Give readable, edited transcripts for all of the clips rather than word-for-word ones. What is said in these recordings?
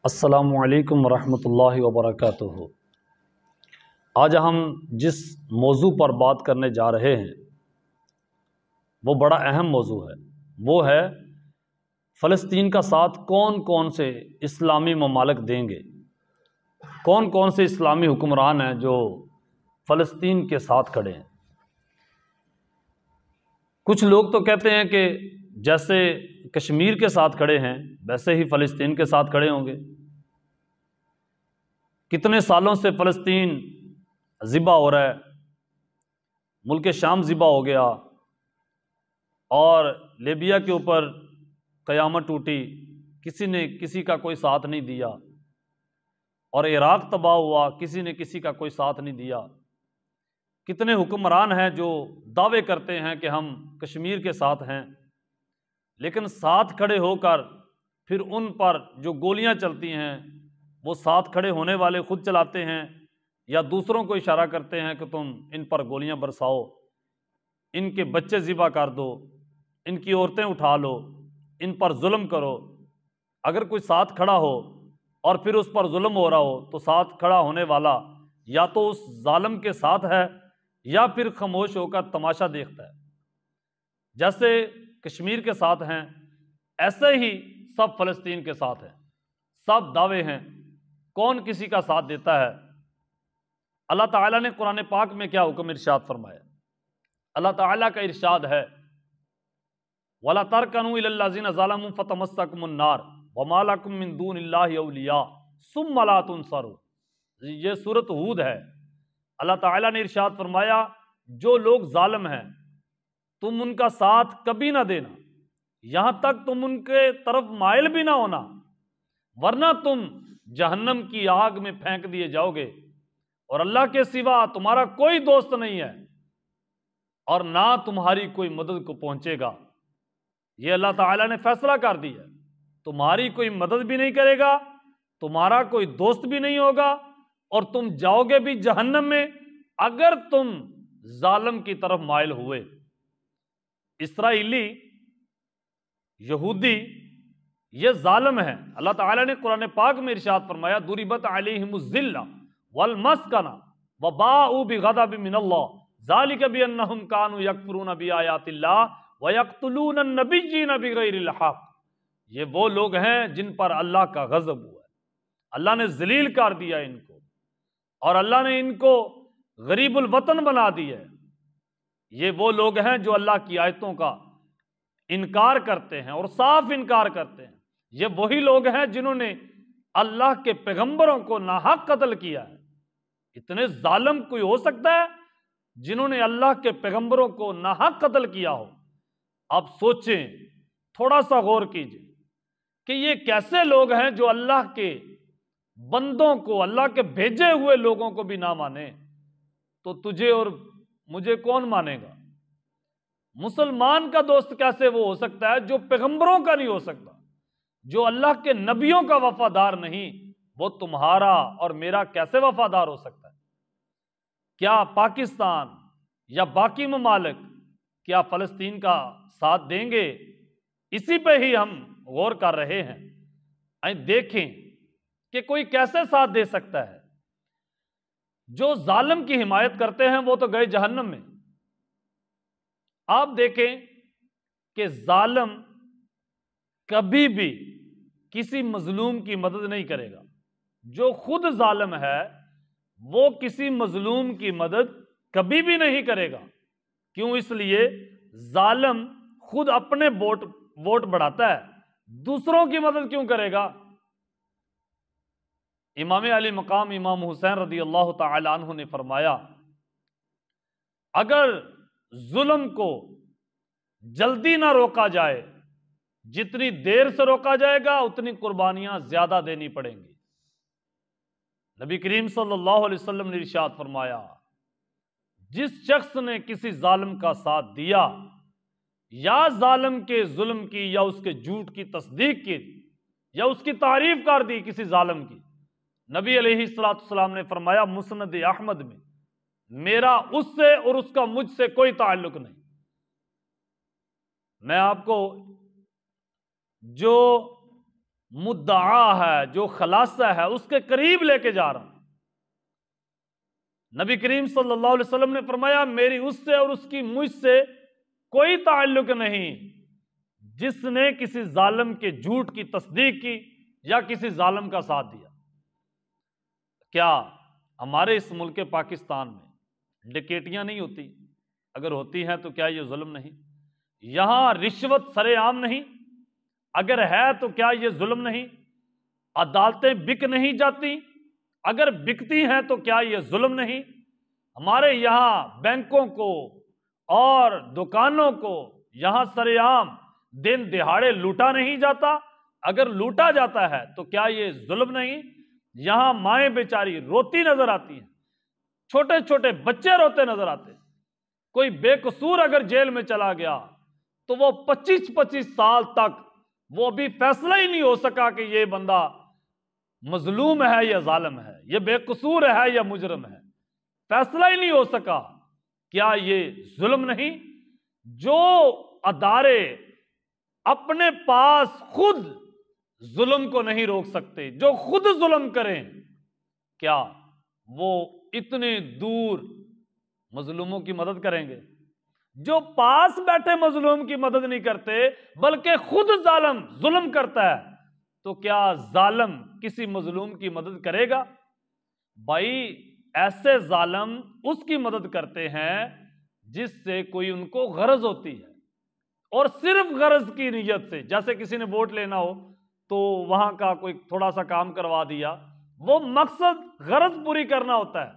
अस्सलामुअलैकुम वरहमतुल्लाहि वबरकातुहू। आज हम जिस मौजू पर बात करने जा रहे हैं वो बड़ा अहम मौजू है। वो है फ़लस्तीन का साथ कौन कौन से इस्लामी ममालिक देंगे, कौन कौन से इस्लामी हुक्मरान हैं जो फ़लस्तीन के साथ खड़े हैं। कुछ लोग तो कहते हैं कि जैसे कश्मीर के साथ खड़े हैं वैसे ही फ़लस्तीन के साथ खड़े होंगे। कितने सालों से फ़लस्तीन ज़िबा हो रहा है, मुल्क शाम ज़िबा हो गया और लीबिया के ऊपर क़यामत टूटी, किसी ने किसी का कोई साथ नहीं दिया, और इराक़ तबाह हुआ, किसी ने किसी का कोई साथ नहीं दिया। कितने हुक्मरान हैं जो दावे करते हैं कि हम कश्मीर के साथ हैं, लेकिन साथ खड़े होकर फिर उन पर जो गोलियां चलती हैं वो साथ खड़े होने वाले खुद चलाते हैं या दूसरों को इशारा करते हैं कि तुम इन पर गोलियां बरसाओ, इनके बच्चे ज़िबा कर दो, इनकी औरतें उठा लो, इन पर जुल्म करो। अगर कोई साथ खड़ा हो और फिर उस पर जुल्म हो रहा हो तो साथ खड़ा होने वाला या तो उस जालिम के साथ है या फिर खामोश होकर तमाशा देखता है। जैसे कश्मीर के साथ हैं ऐसे ही सब फ़लस्तीन के साथ हैं। सब दावे हैं, कौन किसी का साथ देता है। अल्लाह ताला ने कुरान पाक में क्या हुक्म इरशाद फरमाया। अल्लाह ताला का इरशाद है, वला तरकनू इलल्लज़ीना ज़लमू फतमस्सकुमुन नार वमा लकुम मिन दूनिल्लाहि औलिया सुम्मा ला तुनसरू। ये सूरत हूद है। अल्लाह ताला ने इरशाद फरमाया, जो लोग जालिम हैं तुम उनका साथ कभी ना देना, यहां तक तुम उनके तरफ माइल भी ना होना, वरना तुम जहन्नम की आग में फेंक दिए जाओगे और अल्लाह के सिवा तुम्हारा कोई दोस्त नहीं है और ना तुम्हारी कोई मदद को पहुंचेगा। ये अल्लाह ताला ने फैसला कर दिया, तुम्हारी कोई मदद भी नहीं करेगा, तुम्हारा कोई दोस्त भी नहीं होगा और तुम जाओगे भी जहन्नम में अगर तुम जालिम की तरफ माइल हुए। इसराइली, यहूदी ये जालिम है। अल्लाह ताला ने कुरान पाक में इरशाद फरमाया, दुरिबत अलैहिमुज़्ज़िल्ला वल मस्कना व बाउ बिग़ज़बिन मिनल्लाह ज़ालिका बिअन्नहुम कानू यकफुरूना बिआयातिल्लाह व यक़्तुलूना अन्नबिय्यीना बिग़ैरिल हक़। ये वो लोग हैं जिन पर अल्लाह का गज़ब हुआ है, अल्लाह ने ज़लील कर दिया इनको और अल्लाह ने इनको गरीबुल वतन बना दिया है। ये वो लोग हैं जो अल्लाह की आयतों का इनकार करते हैं और साफ इनकार करते हैं। ये वही लोग हैं जिन्होंने अल्लाह के पैगंबरों को नाहक कत्ल किया है। इतने जालिम कोई हो सकता है जिन्होंने अल्लाह के पैगंबरों को नाहक कत्ल किया हो। अब सोचें, थोड़ा सा गौर कीजिए कि ये कैसे लोग हैं जो अल्लाह के बंदों को, अल्लाह के भेजे हुए लोगों को भी ना माने, तो तुझे और मुझे कौन मानेगा। मुसलमान का दोस्त कैसे वो हो सकता है जो पैगंबरों का नहीं हो सकता, जो अल्लाह के नबियों का वफादार नहीं, वो तुम्हारा और मेरा कैसे वफादार हो सकता है। क्या पाकिस्तान या बाकी ममालिक क्या फ़लस्तीन का साथ देंगे? इसी पे ही हम गौर कर रहे हैं। आइए देखें कि कोई कैसे साथ दे सकता है। जो जालिम की हिमायत करते हैं वो तो गए जहन्नम में। आप देखें कि जालिम कभी भी किसी मजलूम की मदद नहीं करेगा। जो खुद जालिम है वो किसी मजलूम की मदद कभी भी नहीं करेगा। क्यों? इसलिए जालिम खुद अपने वोट बढ़ाता है, दूसरों की मदद क्यों करेगा। इमाम अली मकाम इमाम हुसैन रदी अल्लाह तआला अन्हु ने फरमाया, अगर जुल्म को जल्दी ना रोका जाए, जितनी देर से रोका जाएगा उतनी कुर्बानियां ज्यादा देनी पड़ेंगी। नबी करीम सल्लल्लाहु अलैहि वसल्लम ने इरशाद फरमाया, जिस शख्स ने किसी जालिम का साथ दिया या जालिम के जुल्म की या उसके झूठ की तस्दीक की या उसकी तारीफ कर दी किसी जालिम की, नबी अलैहिस्सलाम ने फरमाया मुस्नद अहमद में, मेरा उससे और उसका मुझसे कोई ताल्लुक नहीं। मैं आपको जो मुद्दआ है, जो खलासा है, उसके करीब लेके जा रहा हूं। नबी करीम सल्लल्लाहु अलैहि वसल्लम ने फरमाया, मेरी उससे और उसकी मुझसे कोई ताल्लुक नहीं जिसने किसी जालिम के झूठ की तस्दीक की या किसी जालिम का साथ दिया। क्या हमारे इस मुल्क पाकिस्तान में डकैतियां नहीं होती? अगर होती हैं तो क्या ये जुल्म नहीं? यहां रिश्वत सरेआम नहीं? अगर है तो क्या ये जुल्म नहीं? अदालतें बिक नहीं जाती? अगर बिकती हैं तो क्या ये जुल्म नहीं? हमारे यहां बैंकों को और दुकानों को यहां सरेआम दिन दिहाड़े लूटा नहीं जाता? अगर लूटा जाता है तो क्या ये जुल्म नहीं? यहां माएं बेचारी रोती नजर आती हैं, छोटे छोटे बच्चे रोते नजर आते हैं। कोई बेकसूर अगर जेल में चला गया तो वो 25-25 साल तक वो अभी फैसला ही नहीं हो सका कि ये बंदा मजलूम है या जालिम है, ये बेकसूर है या मुजरम है, फैसला ही नहीं हो सका। क्या ये जुल्म नहीं? जो अदारे अपने पास खुद जुल्म को नहीं रोक सकते, जो खुद जुल्म करें, क्या वो इतने दूर मजलूमों की मदद करेंगे? जो पास बैठे मजलूम की मदद नहीं करते बल्कि खुद जालिम जुल्म करता है, तो क्या जालिम किसी मजलूम की मदद करेगा? भाई, ऐसे जालिम उसकी मदद करते हैं जिससे कोई उनको गरज होती है, और सिर्फ गरज की नीयत से। जैसे किसी ने वोट लेना हो तो वहां का कोई थोड़ा सा काम करवा दिया, वो मकसद गरज पूरी करना होता है,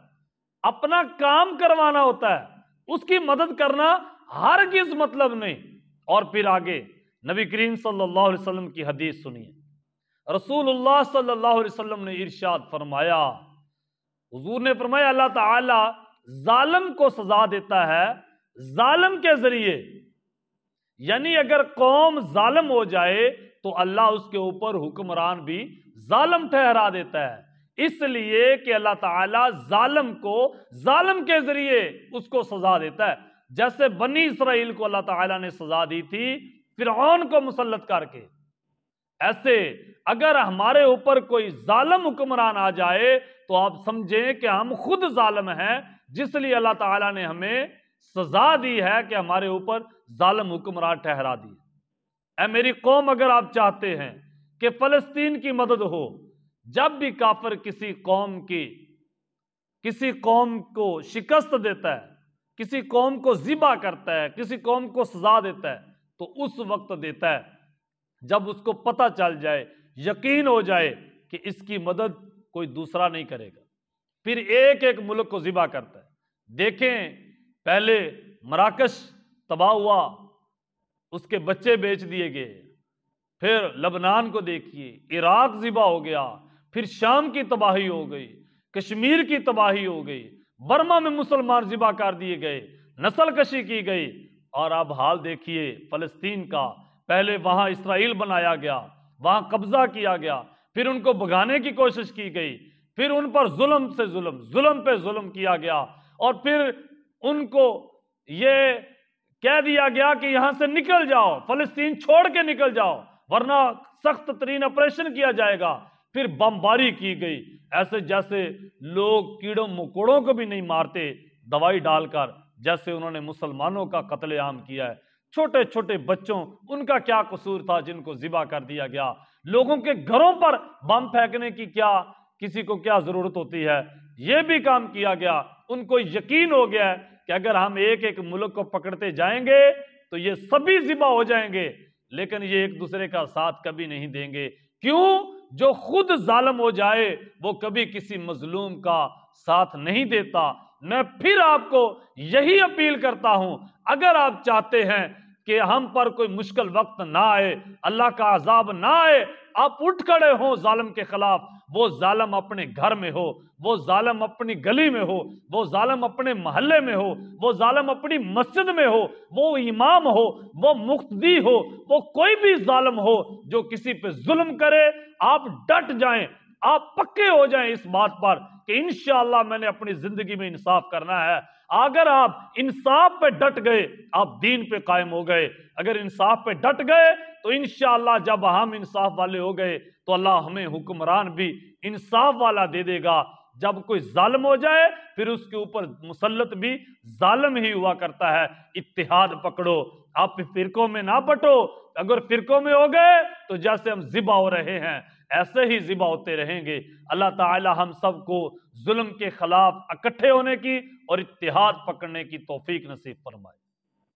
अपना काम करवाना होता है, उसकी मदद करना हरगिज़ मतलब नहीं। और फिर आगे नबी करीम सल्लल्लाहु अलैहि वसल्लम की हदीस सुनिए। रसूलुल्लाह सल्लल्लाहु अलैहि वसल्लम ने इरशाद फरमाया, हुजूर ने फरमाया, अल्लाह ताला जालिम को सजा देता है जालिम के जरिए। यानी अगर कौम जालिम हो जाए तो अल्लाह उसके ऊपर हुक्मरान भी जालिम ठहरा देता है, इसलिए कि अल्लाह ताला जालिम को जालिम के जरिए उसको सजा देता है। जैसे बनी इसराइल को अल्लाह ताला ने सजा दी थी फिरौन को मुसल्लत करके, ऐसे अगर हमारे ऊपर कोई जालिम हुक्मरान आ जाए तो आप समझें कि हम खुद जालिम हैं, जिसलिए अल्लाह ताला ने हमें सजा दी है कि हमारे ऊपर जालिम हुक्मरान ठहरा दी। ऐ मेरी कौम, अगर आप चाहते हैं कि फलस्तीन की मदद हो, जब भी काफिर किसी कौम को शिकस्त देता है, किसी कौम को ज़िबा करता है, किसी कौम को सजा देता है, तो उस वक्त देता है जब उसको पता चल जाए, यकीन हो जाए कि इसकी मदद कोई दूसरा नहीं करेगा। फिर एक एक मुल्क को ज़िबा करता है। देखें, पहले मराकश तबाह हुआ, उसके बच्चे बेच दिए गए। फिर लबनान को देखिए, इराक ज़िबा हो गया। फिर शाम की तबाही हो गई, कश्मीर की तबाही हो गई, बर्मा में मुसलमान ज़िबा कर दिए गए, नस्ल कशी की गई। और अब हाल देखिए फलस्तीन का, पहले वहां इसराइल बनाया गया, वहां कब्जा किया गया, फिर उनको भगाने की कोशिश की गई, फिर उन पर जुल्म से जुल्म, जुल्म पे जुल्म किया गया, और फिर उनको ये कह दिया गया कि यहां से निकल जाओ, फलस्तीन छोड़ के निकल जाओ, वरना सख्त तरीन ऑपरेशन किया जाएगा। फिर बमबारी की गई, ऐसे जैसे लोग कीड़ों मकोड़ों को भी नहीं मारते दवाई डालकर, जैसे उन्होंने मुसलमानों का कत्लेआम किया है। छोटे छोटे बच्चों, उनका क्या कसूर था जिनको ज़िबा कर दिया गया? लोगों के घरों पर बम फेंकने की क्या किसी को क्या जरूरत होती है? यह भी काम किया गया। उनको यकीन हो गया है कि अगर हम एक एक मुल्क को पकड़ते जाएंगे तो ये सभी ज़िबा हो जाएंगे, लेकिन ये एक दूसरे का साथ कभी नहीं देंगे। क्यों? जो खुद जालिम हो जाए वो कभी किसी मजलूम का साथ नहीं देता। मैं फिर आपको यही अपील करता हूं, अगर आप चाहते हैं कि हम पर कोई मुश्किल वक्त ना आए, अल्लाह का अजाब ना आए, आप उठ खड़े हो जालिम के खिलाफ। वो जालिम अपने घर में हो, वो जालिम अपनी गली में हो, वो जालिम अपने मोहल्ले में हो, वो जालिम अपनी मस्जिद में हो, वो इमाम हो, वो मुक्तदी हो, वो कोई भी जालिम हो जो किसी पे जुल्म करे, आप डट जाएं, आप पक्के हो जाएं इस बात पर कि इंशाअल्लाह मैंने अपनी जिंदगी में इंसाफ करना है। अगर आप इंसाफ पे डट गए, आप दीन पे कायम हो गए। अगर इंसाफ पे डट गए तो इंशाअल्लाह जब हम इंसाफ वाले हो गए तो अल्लाह हमें हुक्मरान भी इंसाफ वाला दे देगा। जब कोई जालिम हो जाए फिर उसके ऊपर मुसल्लत भी जालिम ही हुआ करता है। इत्तिहाद पकड़ो, आप फिरकों में ना बटो। अगर फिरकों में हो गए तो जैसे हम जिबा हो रहे हैं ऐसे ही जिबा होते रहेंगे। अल्लाह ताला हम सबको जुल्म के खिलाफ इकट्ठे होने की और इत्तिहाद पकड़ने की तौफीक नसीब फरमाए।